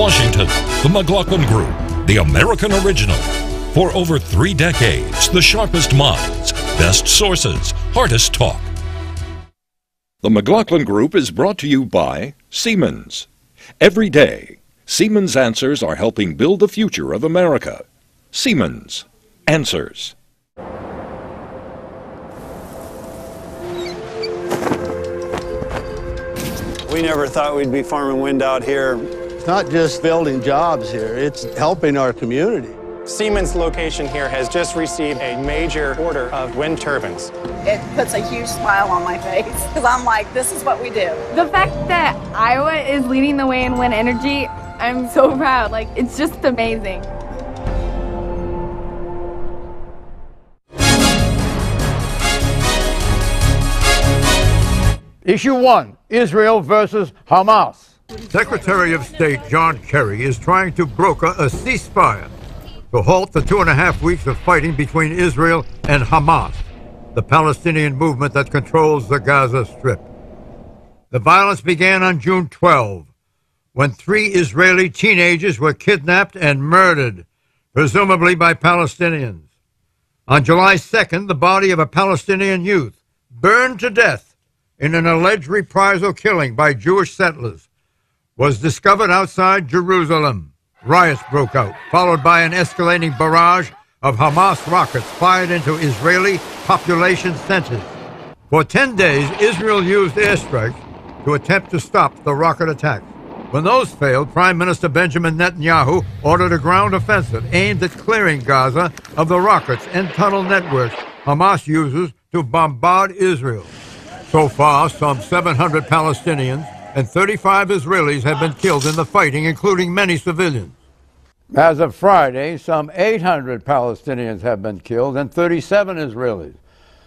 Washington, the McLaughlin Group, the American original. For over 3 decades, the sharpest minds, best sources, hardest talk. The McLaughlin Group is brought to you by Siemens. Every day, Siemens answers are helping build the future of America. Siemens. Answers. We never thought we'd be farming wind out here. It's not just building jobs here, it's helping our community. Siemens' location here has just received a major order of wind turbines. It puts a huge smile on my face because I'm like, this is what we do. The fact that Iowa is leading the way in wind energy, I'm so proud. Like, it's just amazing. Issue 1, Israel versus Hamas. Secretary of State John Kerry is trying to broker a ceasefire to halt the 2.5 weeks of fighting between Israel and Hamas, the Palestinian movement that controls the Gaza Strip. The violence began on June 12, when 3 Israeli teenagers were kidnapped and murdered, presumably by Palestinians. On July 2nd, the body of a Palestinian youth burned to death in an alleged reprisal killing by Jewish settlers was discovered outside Jerusalem. Riots broke out, followed by an escalating barrage of Hamas rockets fired into Israeli population centers. For 10 days, Israel used airstrikes to attempt to stop the rocket attacks. When those failed, Prime Minister Benjamin Netanyahu ordered a ground offensive aimed at clearing Gaza of the rockets and tunnel networks Hamas uses to bombard Israel. So far, some 700 Palestinians and 35 Israelis have been killed in the fighting, including many civilians. As of Friday, some 800 Palestinians have been killed and 37 Israelis.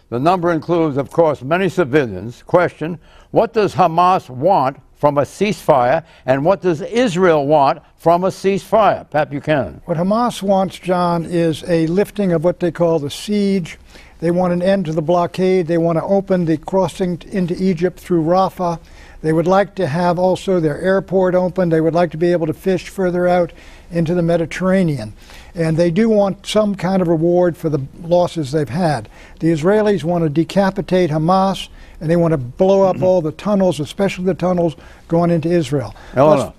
The number includes, of course, many civilians. Question, what does Hamas want from a ceasefire, and what does Israel want from a ceasefire? Pat Buchanan. What Hamas wants, John, is a lifting of what they call the siege. They want an end to the blockade. They want to open the crossing into Egypt through Rafah. They would like to have also their airport open. They would like to be able to fish further out into the Mediterranean. And they do want some kind of reward for the losses they've had. The Israelis want to decapitate Hamas, and they want to blow up all the tunnels, especially the tunnels going into Israel. Eleanor.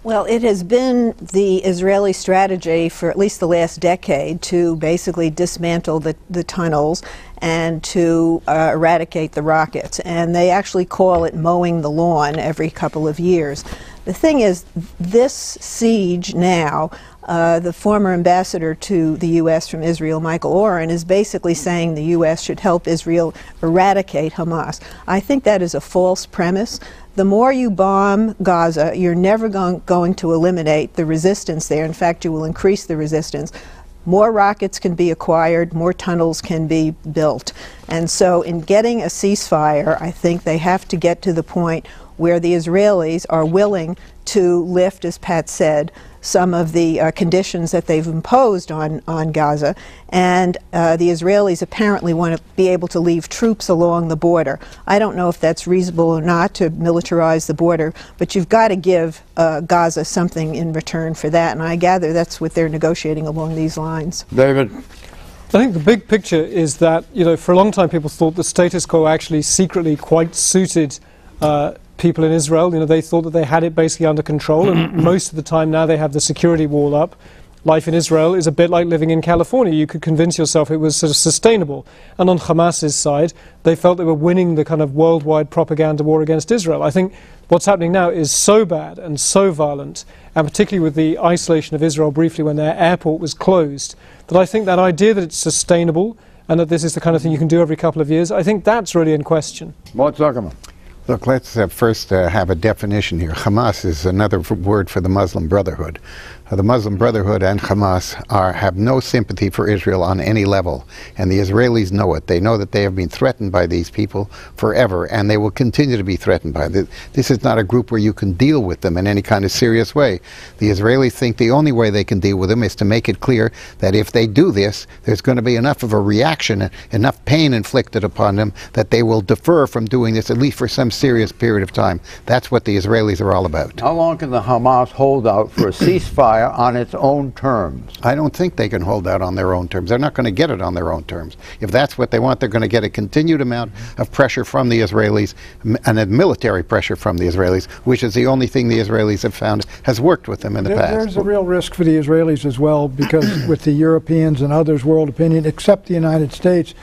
Well, it has been the Israeli strategy for at least the last decade to basically dismantle the tunnels and to eradicate the rockets. And they actually call it mowing the lawn every couple of years. The thing is, this siege now, the former ambassador to the U.S. from Israel, Michael Oren, is basically saying the U.S. should help Israel eradicate Hamas. I think that is a false premise. The more you bomb Gaza, you're never going to eliminate the resistance there. In fact, you will increase the resistance. More rockets can be acquired, more tunnels can be built. And so in getting a ceasefire, I think they have to get to the point where the Israelis are willing to lift, as Pat said, some of the conditions that they've imposed on Gaza. And the Israelis apparently want to be able to leave troops along the border. I don't know if that's reasonable or not to militarize the border, but you've got to give Gaza something in return for that. And I gather that's what they're negotiating along these lines. David. I think the big picture is that, for a long time people thought the status quo actually secretly quite suited people in Israel. They thought that they had it basically under control, and most of the time now they have the security wall up. Life in Israel is a bit like living in California. You could convince yourself it was sort of sustainable. And on Hamas's side, they felt they were winning the kind of worldwide propaganda war against Israel. I think what's happening now is so bad and so violent, and particularly with the isolation of Israel briefly when their airport was closed, that I think that idea that it's sustainable and that this is the kind of thing you can do every couple of years, I think that's really in question. Mort Zuckerman. Look, let's first have a definition here. Hamas is another word for the Muslim Brotherhood. The Muslim Brotherhood and Hamas have no sympathy for Israel on any level, and the Israelis know it. They know that they have been threatened by these people forever, and they will continue to be threatened by them. This is not a group where you can deal with them in any kind of serious way. The Israelis think the only way they can deal with them is to make it clear that if they do this, there's going to be enough of a reaction, enough pain inflicted upon them, that they will defer from doing this at least for some serious period of time. That's what the Israelis are all about. How long can the Hamas hold out for a ceasefire on its own terms? I don't think they can hold out on their own terms. They're not going to get it on their own terms. If that's what they want, they're going to get a continued amount of pressure from the Israelis, and a military pressure from the Israelis, which is the only thing the Israelis have found has worked with them in the past. There's a real risk for the Israelis as well, because with the Europeans and others' world opinion, except the United States,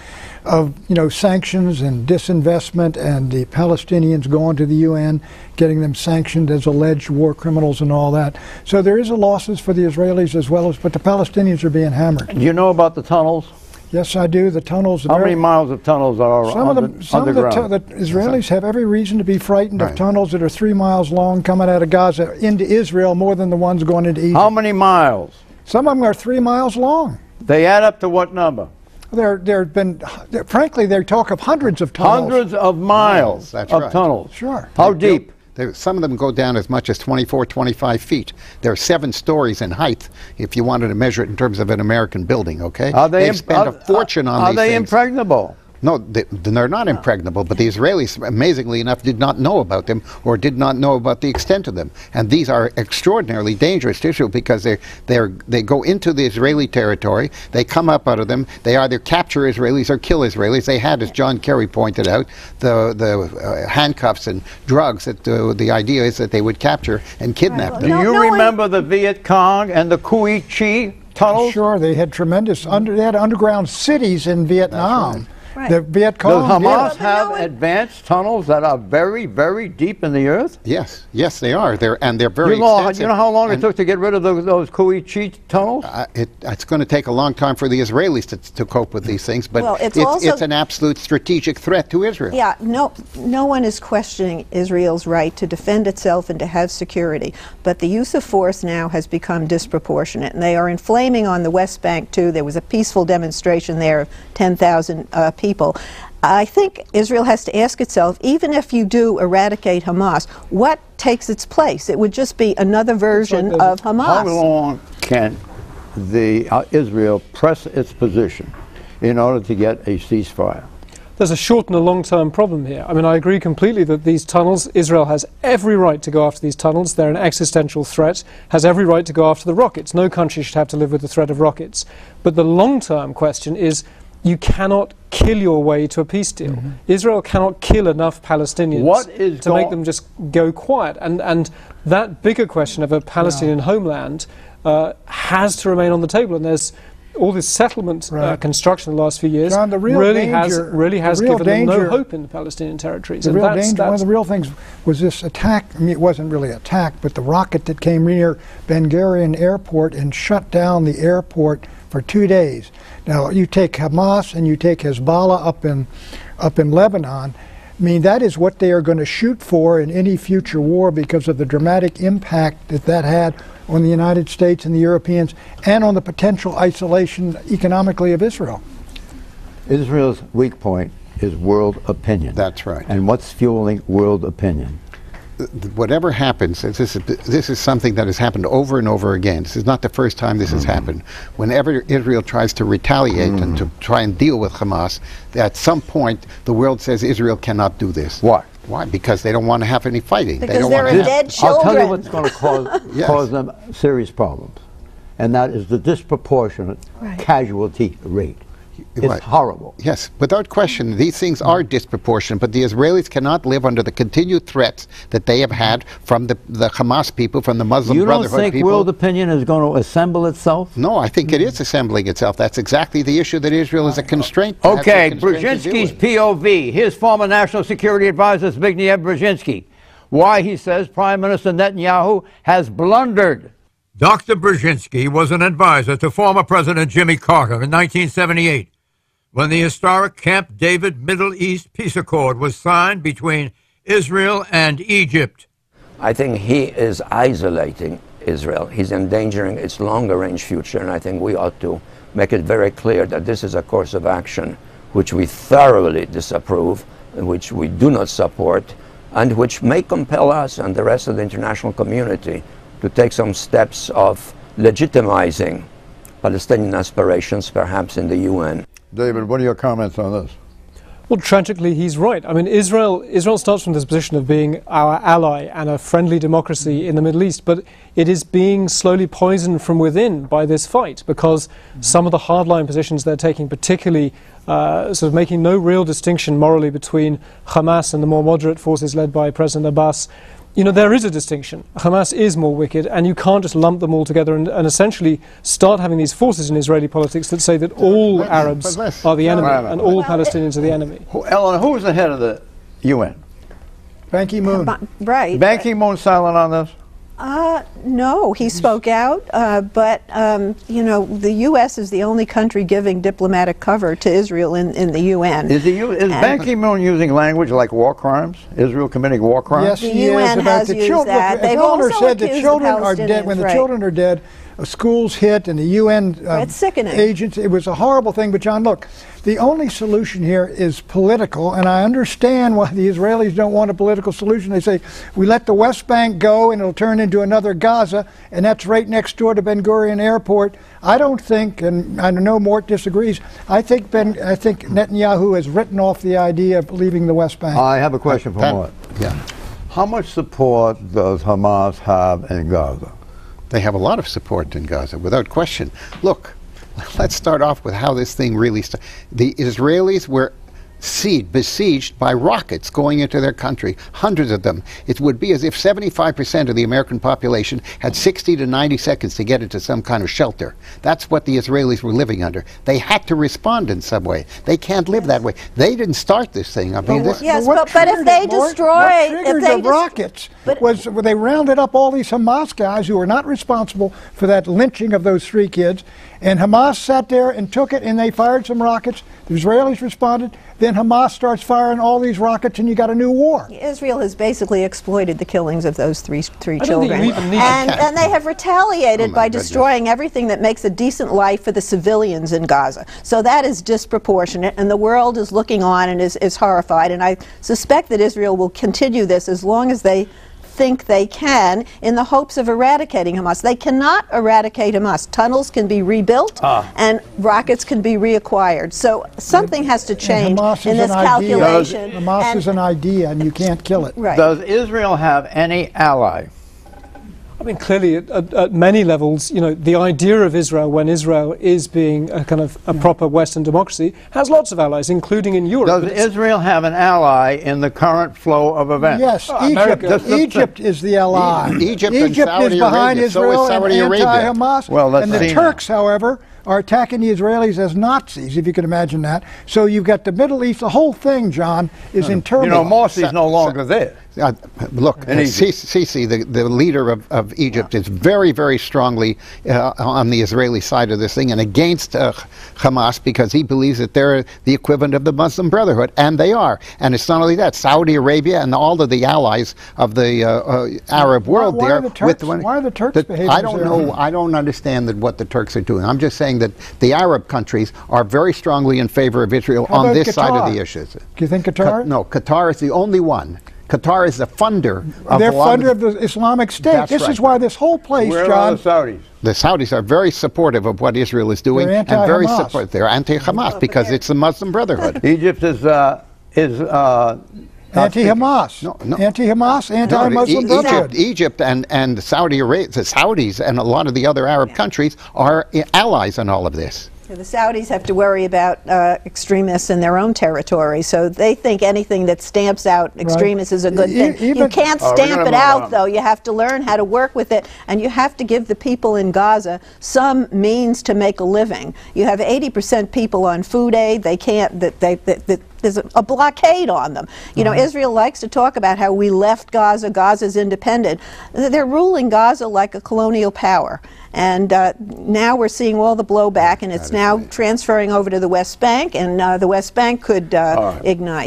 of sanctions and disinvestment, and the Palestinians going to the UN, getting them sanctioned as alleged war criminals and all that. So there is a losses for the Israelis as well as, but the Palestinians are being hammered. Do you know about the tunnels? Yes, I do. The tunnels. How many miles of tunnels are underground? Some of the Israelis have every reason to be frightened of tunnels that are 3 miles long coming out of Gaza into Israel, more than the ones going into Egypt. How many miles? Some of them are 3 miles long. They add up to what number? Frankly, they talk of hundreds of tunnels. Hundreds of miles of tunnels. Sure. How deep? Some of them go down as much as 24, 25 feet. They're 7 stories in height, if you wanted to measure it in terms of an American building, okay? They've spent a fortune on these things. Are they impregnable? No, they're not impregnable, but the Israelis, amazingly enough, did not know about them, or did not know about the extent of them. And these are extraordinarily dangerous to Israel, because they go into the Israeli territory, they come up out of them, they either capture Israelis or kill Israelis. They had, as John Kerry pointed out, the handcuffs and drugs. That the idea is that they would capture and kidnap them. Do you remember the Viet Cong and the Kui Chi tunnels? Sure, they had tremendous, they had underground cities in Vietnam. Right. The Viet Cong. Does Hamas have advanced tunnels that are very, very deep in the earth? Yes, yes, they are. They're very extensive. You know how long it took to get rid of those Kui Chi tunnels? It's going to take a long time for the Israelis to cope with these things, but it's an absolute strategic threat to Israel. Yeah, no one is questioning Israel's right to defend itself and to have security, but the use of force now has become disproportionate, and they are inflaming on the West Bank too. There was a peaceful demonstration there of 10,000 people. I think Israel has to ask itself, even if you do eradicate Hamas, what takes its place? It would just be another version of Hamas. How long can Israel press its position in order to get a ceasefire? There's a short and a long-term problem here. I mean, I agree completely that these tunnels, Israel has every right to go after these tunnels. They're an existential threat, has every right to go after the rockets. No country should have to live with the threat of rockets. But the long-term question is, you cannot kill your way to a peace deal. Israel cannot kill enough Palestinians to make them just go quiet. And that bigger question of a Palestinian homeland has to remain on the table. And there's all this settlement construction in the last few years. John, the real really danger, has given them no hope in the Palestinian territories. One of the real things was this attack. I mean, it wasn't really an attack, but the rocket that came near Ben Gurion Airport and shut down the airport for 2 days. Now, you take Hamas and you take Hezbollah up in Lebanon. I mean, that is what they are going to shoot for in any future war, because of the dramatic impact that had on the United States and the Europeans, and on the potential isolation economically of Israel. Israel's weak point is world opinion. That's right. And what's fueling world opinion? Whatever happens, this is something that has happened over and over again. This is not the first time this has happened. Whenever Israel tries to retaliate and to try and deal with Hamas, at some point the world says Israel cannot do this. Why? Why? Because they don't want to have any fighting. Because they're dead children. I'll tell you what's going to cause them serious problems, and that is the disproportionate casualty rate. It's horrible. Yes, without question, these things are disproportionate, but the Israelis cannot live under the continued threats that they have had from the Hamas people, from the Muslim Brotherhood people. You don't think world opinion is going to assemble itself? No, I think it is assembling itself. That's exactly the issue, that Israel is a constraint. Okay, Brzezinski's POV. Here's former National Security Advisor Zbigniew Brzezinski. Why, he says, Prime Minister Netanyahu has blundered. Dr. Brzezinski was an advisor to former President Jimmy Carter in 1978, when the historic Camp David Middle East peace accord was signed between Israel and Egypt. I think he is isolating Israel. He's endangering its longer-range future, and I think we ought to make it very clear that this is a course of action which we thoroughly disapprove, which we do not support, and which may compel us and the rest of the international community to take some steps of legitimizing Palestinian aspirations, perhaps in the UN. David, what are your comments on this? Well, tragically, he's right. I mean, Israel starts from this position of being our ally and a friendly democracy in the Middle East, but it is being slowly poisoned from within by this fight, because some of the hardline positions they're taking, particularly sort of making no real distinction morally between Hamas and the more moderate forces led by President Abbas. You know, there is a distinction. Hamas is more wicked, and you can't just lump them all together and essentially start having these forces in Israeli politics that say that all Arabs are the enemy and all Palestinians are the enemy. Ellen, who was the head of the UN? Ban Ki-moon. Right. Ban Ki-moon silent on this? No, he spoke out, but you know, the U.S. is the only country giving diplomatic cover to Israel in the UN. Is Ban Ki-moon using language like war crimes? Israel committing war crimes? Yes, he is. About the children. They've also said the children are dead. When the children are dead, schools hit, and the UN agents. It was a horrible thing. But John, look, the only solution here is political, and I understand why the Israelis don't want a political solution. They say, we let the West Bank go and it'll turn into another Gaza, and that's right next door to Ben Gurion Airport. I don't think, and I know Mort disagrees, I think Netanyahu has written off the idea of leaving the West Bank. I have a question for Mort. Yeah. How much support does Hamas have in Gaza? They have a lot of support in Gaza, without question. Look, let's start off with how this thing really started. The Israelis were besieged by rockets going into their country, hundreds of them. It would be as if 75% of the American population had 60 to 90 seconds to get into some kind of shelter. That's what the Israelis were living under. They had to respond in some way. They can't live that way. They didn't start this thing. I mean, but if they destroy, the rockets was they rounded up all these Hamas guys who were not responsible for that lynching of those 3 kids, and Hamas sat there and took it, and they fired some rockets. The Israelis responded. Then Hamas starts firing all these rockets, and you got a new war. Israel has basically exploited the killings of those three children, and they have retaliated by destroying everything that makes a decent life for the civilians in Gaza. So that is disproportionate, and the world is looking on and is horrified. And I suspect that Israel will continue this as long as they think they can, in the hopes of eradicating Hamas. They cannot eradicate Hamas. Tunnels can be rebuilt and rockets can be reacquired. So something has to change in this calculation. Hamas is an idea, and you can't kill it. Right. Does Israel have any ally? I mean, clearly, at many levels, you know, the idea of Israel, when Israel is being a kind of a proper Western democracy, has lots of allies, including in Europe. Does Israel have an ally in the current flow of events? Yes, Egypt is the ally. Egypt and Saudi is behind Arabia. Israel So is Saudi and anti-Hamas. Well, and the Turks, however, are attacking the Israelis as Nazis, if you can imagine that. So you've got the Middle East. The whole thing, John, is in turmoil. You know, Morsi's no longer there. Look, Sisi, the leader of Egypt, is very, very strongly on the Israeli side of this thing and against Hamas, because he believes that they're the equivalent of the Muslim Brotherhood, and they are. And it's not only that. Saudi Arabia and all of the allies of the Arab world why are the Turks behaving? I don't know. I don't understand what the Turks are doing. I'm just saying that the Arab countries are very strongly in favor of Israel on this side of the issues. Do you think Qatar? No, Qatar is the only one. Qatar is the funder of They're funder of the Islamic State. This is why this whole place, Where John. are the Saudis? The Saudis are very supportive of what Israel is doing, They're and very anti-Hamas. supportive. They're anti-Hamas because it's the Muslim Brotherhood. Egypt is anti-Hamas. No. Anti-Hamas, anti-Muslim Brotherhood. Egypt and Saudi Arabia, the Saudis and a lot of the other Arab countries are allies in all of this. The Saudis have to worry about extremists in their own territory, so they think anything that stamps out extremists is a good thing. You can't stamp it out, though. You have to learn how to work with it, and you have to give the people in Gaza some means to make a living. You have 80% people on food aid. They can't. There's a blockade on them. You know, Israel likes to talk about how we left Gaza. Gaza's independent. They're ruling Gaza like a colonial power. And now we're seeing all the blowback, and it's now transferring over to the West Bank, and the West Bank could ignite.